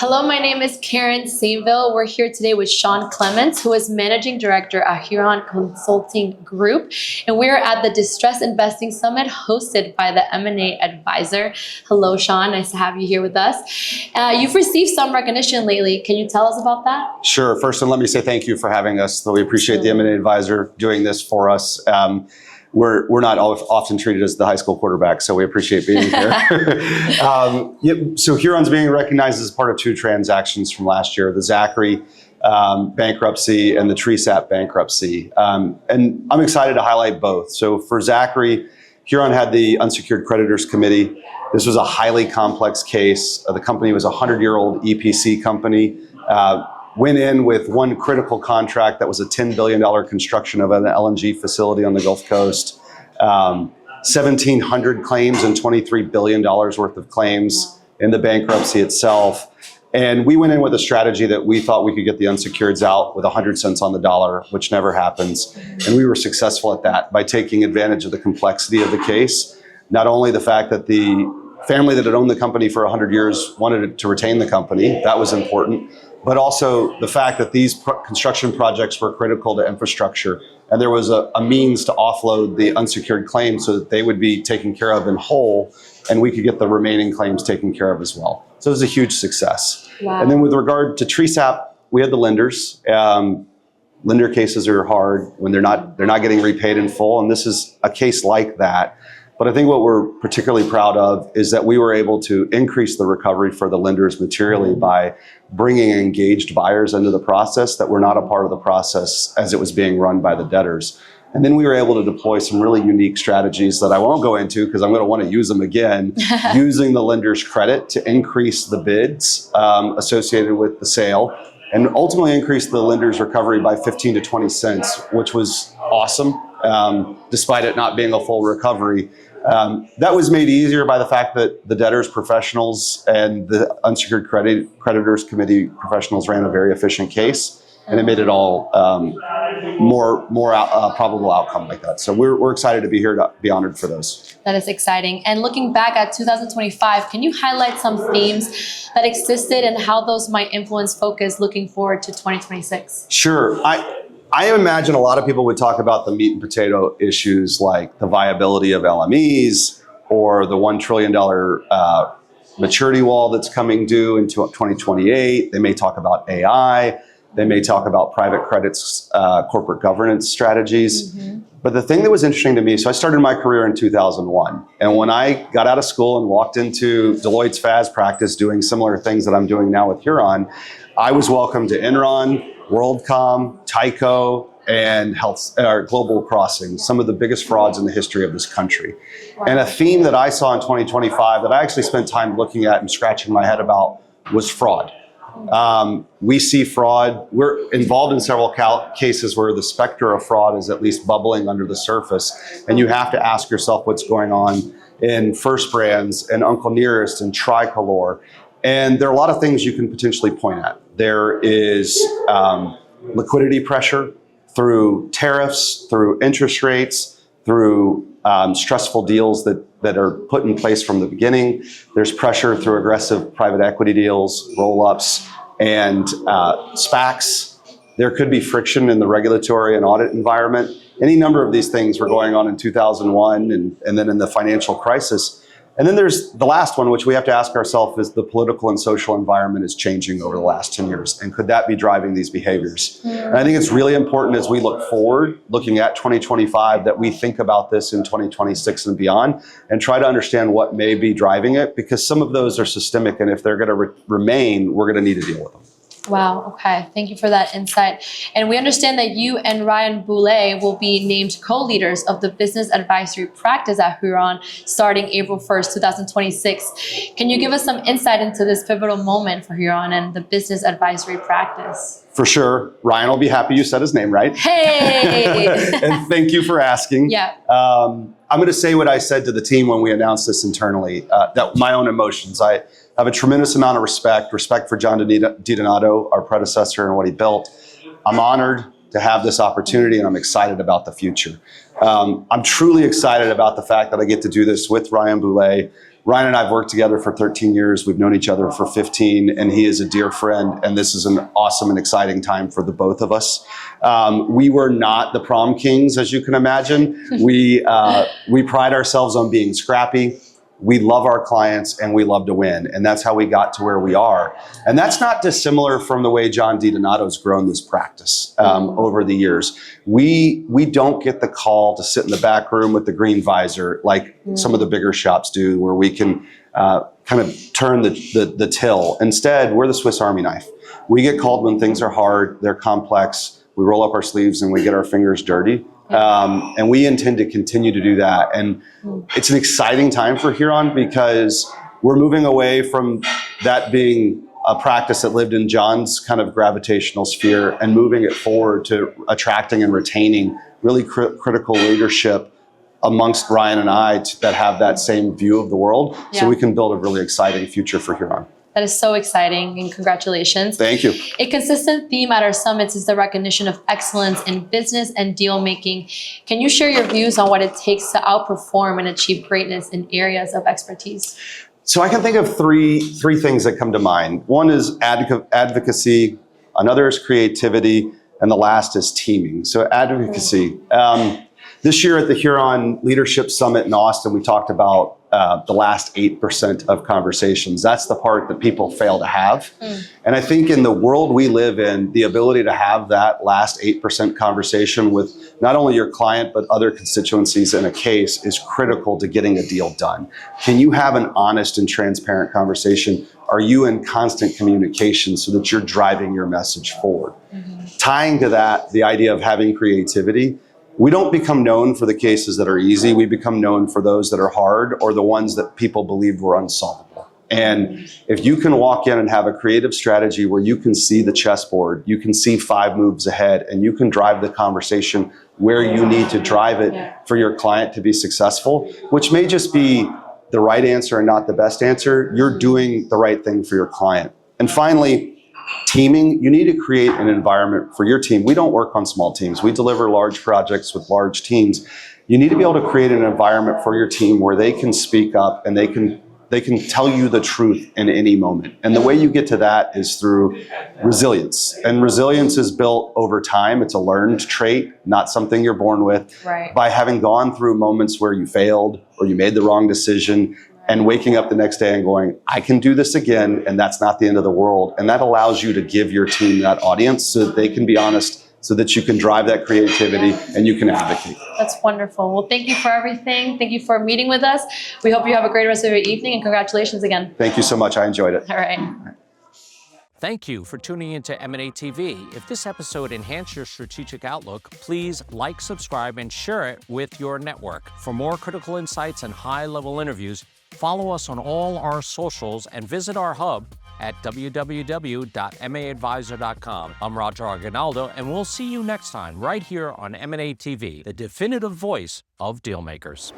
Hello, my name is Karen Sainville. We're here today with Sean Clements, who is Managing Director at Huron Consulting Group. And we're at the Distress Investing Summit hosted by the M&A Advisor. Hello, Sean. Nice to have you here with us. You've received some recognition lately. Can you tell us about that? Sure. First, and let me say thank you for having us. We appreciate the M&A Advisor doing this for us. We're not often treated as the high school quarterback, so we appreciate being here. So Huron's being recognized as part of two transactions from last year, the Zachary bankruptcy and the TreeSap bankruptcy. And I'm excited to highlight both. So for Zachary, Huron had the Unsecured Creditors Committee. This was a highly complex case. The company was a 100-year-old EPC company. Went in with one critical contract that was a $10 billion construction of an LNG facility on the Gulf Coast. 1,700 claims and $23 billion worth of claims in the bankruptcy itself. And we went in with a strategy that we thought we could get the unsecureds out with 100 cents on the dollar, which never happens. And we were successful at that by taking advantage of the complexity of the case. Not only the fact that the family that had owned the company for 100 years wanted to retain the company, that was important, but also the fact that these construction projects were critical to infrastructure, and there was a means to offload the unsecured claims so that they would be taken care of in whole, and we could get the remaining claims taken care of as well. So it was a huge success. Wow. And then with regard to TreeSap, we had the lenders. Lender cases are hard when they're not getting repaid in full, and this is a case like that. But I think what we're particularly proud of is that we were able to increase the recovery for the lenders materially by bringing engaged buyers into the process that were not a part of the process as it was being run by the debtors. And then we were able to deploy some really unique strategies that I won't go into because I'm going to want to use them again, using the lender's credit to increase the bids associated with the sale and ultimately increase the lender's recovery by 15 to 20 cents, which was awesome, despite it not being a full recovery. That was made easier by the fact that the debtors professionals and the Unsecured Creditors Committee professionals ran a very efficient case, and it made it all more probable outcome like that. So we're excited to be here to be honored for those. That is exciting. And looking back at 2025, can you highlight some themes that existed and how those might influence focus looking forward to 2026? Sure. I imagine a lot of people would talk about the meat and potato issues like the viability of LMEs or the $1 trillion maturity wall that's coming due in 2028. They may talk about AI. They may talk about private credit's corporate governance strategies. Mm-hmm. But the thing that was interesting to me, so I started my career in 2001. And when I got out of school and walked into Deloitte's FAS practice doing similar things that I'm doing now with Huron, I was welcomed to Enron, WorldCom, Tyco, and Global Crossing, some of the biggest frauds in the history of this country. Wow. And a theme that I saw in 2025 that I actually spent time looking at and scratching my head about was fraud. We see fraud. We're involved in several cases where the specter of fraud is at least bubbling under the surface. And you have to ask yourself what's going on in First Brands and Uncle Nearest and Tricolor. And there are a lot of things you can potentially point at. There is liquidity pressure through tariffs, through interest rates, through stressful deals that are put in place from the beginning. There's pressure through aggressive private equity deals, roll-ups, and SPACs. There could be friction in the regulatory and audit environment. Any number of these things were going on in 2001 and then in the financial crisis. And then there's the last one, which we have to ask ourselves, is the political and social environment is changing over the last 10 years. And could that be driving these behaviors? And I think it's really important as we look forward, looking at 2025, that we think about this in 2026 and beyond and try to understand what may be driving it, because some of those are systemic. And if they're going to remain, we're going to need to deal with them. Wow. Okay. Thank you for that insight. And we understand that you and Ryan Boulay will be named co-leaders of the business advisory practice at Huron starting April 1st, 2026. Can you give us some insight into this pivotal moment for Huron and the business advisory practice? For sure. Ryan will be happy you said his name right. Hey! And thank you for asking. Yeah. I'm going to say what I said to the team when we announced this internally, that my own emotions. I have a tremendous amount of respect for John DiDonato, our predecessor, and what he built. I'm honored to have this opportunity, and I'm excited about the future. I'm truly excited about the fact that I get to do this with Ryan Boulay, Ryan and I have worked together for 13 years. We've known each other for 15, and he is a dear friend. And this is an awesome and exciting time for the both of us. We were not the prom kings, as you can imagine. We pride ourselves on being scrappy. We love our clients and we love to win. And that's how we got to where we are. And that's not dissimilar from the way John DiDonato's grown this practice over the years. We don't get the call to sit in the back room with the green visor like some of the bigger shops do, where we can kind of turn the till. Instead, we're the Swiss Army knife. We get called when things are hard, they're complex. We roll up our sleeves and we get our fingers dirty. And we intend to continue to do that. And it's an exciting time for Huron because we're moving away from that being a practice that lived in John's kind of gravitational sphere and moving it forward to attracting and retaining really critical leadership amongst Ryan and I that have that same view of the world. So we can build a really exciting future for Huron. That is so exciting, and congratulations. Thank you. A consistent theme at our summits is the recognition of excellence in business and deal making. Can you share your views on what it takes to outperform and achieve greatness in areas of expertise? So I can think of three things that come to mind. One is advocacy, another is creativity, and the last is teaming. So advocacy. This year at the Huron Leadership Summit in Austin, we talked about the last 8% of conversations. That's the part that people fail to have. And I think in the world we live in, the ability to have that last 8% conversation with not only your client, but other constituencies in a case is critical to getting a deal done. Can you have an honest and transparent conversation? Are you in constant communication so that you're driving your message forward? Tying to that, the idea of having creativity. We don't become known for the cases that are easy. We become known for those that are hard or the ones that people believed were unsolvable. And if you can walk in and have a creative strategy where you can see the chessboard, you can see 5 moves ahead, and you can drive the conversation where you need to drive it for your client to be successful, which may just be the right answer and not the best answer, you're doing the right thing for your client. And finally, teaming, you need to create an environment for your team. We don't work on small teams. We deliver large projects with large teams. You need to be able to create an environment for your team where they can speak up and they can tell you the truth in any moment. And the way you get to that is through resilience. And resilience is built over time. It's a learned trait, not something you're born with. By having gone through moments where you failed or you made the wrong decision, and waking up the next day and going, I can do this again, and that's not the end of the world. And that allows you to give your team that audience so that they can be honest, so that you can drive that creativity and you can advocate. That's wonderful. Well, thank you for everything. Thank you for meeting with us. We hope you have a great rest of your evening, and congratulations again. Thank you so much. I enjoyed it. All right. Thank you for tuning into M&A TV. If this episode enhanced your strategic outlook, please like, subscribe, and share it with your network. For more critical insights and high-level interviews, follow us on all our socials and visit our hub at www.maadvisor.com. I'm Roger Argonaldo, and we'll see you next time right here on M&A TV, the definitive voice of dealmakers.